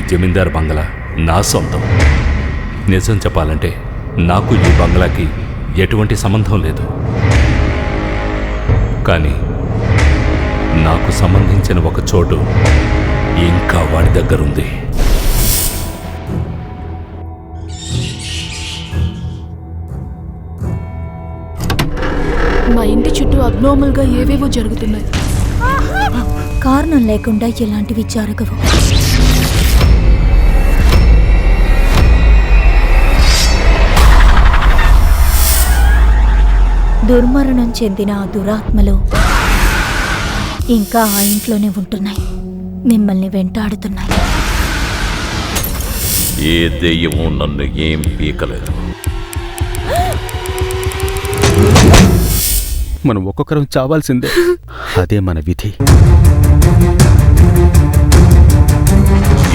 జమీందార్ బంగ్లా నా సొంతం. నిజం చెప్పాలంటే నాకు ఈ బంగ్లాకి ఎటువంటి సంబంధం లేదు. కానీ నాకు సంబంధించిన ఒక చోటు ఇంకా వాడి దగ్గరుంది. మా ఇంటి చుట్టూ అబ్నార్మల్గా ఏవేవో జరుగుతున్నాయి. కారణం లేకుండా ఇలాంటివి జరగవు. దుర్మరణం చెందిన ఆ దురాత్మలు ఇంకా ఆ ఇంట్లోనే ఉంటున్నాయి, మిమ్మల్ని వెంటాడుతున్నాయి. ఏ దెయ్యమూ నన్ను ఏం పీకలేదు. మనం ఒక్కొక్కరం చావాల్సిందే. అదే మన విధి.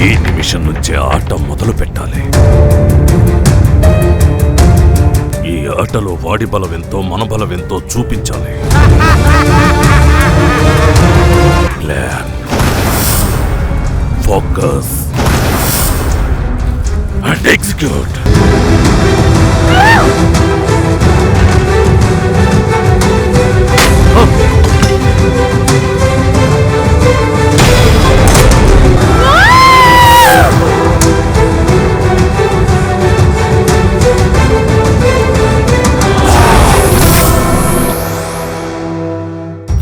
ఈ నిమిషం నుంచే ఆట మొదలు పెట్టాలి. ఈ ఆటలో వాడి బలమెంతో మన బలమెంతో చూపించాలి. Plan, focus and execute.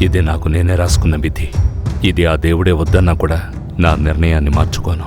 ఇది నాకు నేనే రాసుకున్న విధి. ఇది ఆ దేవుడే వద్దన్నా కూడా నా నిర్ణయాన్ని మార్చుకోను.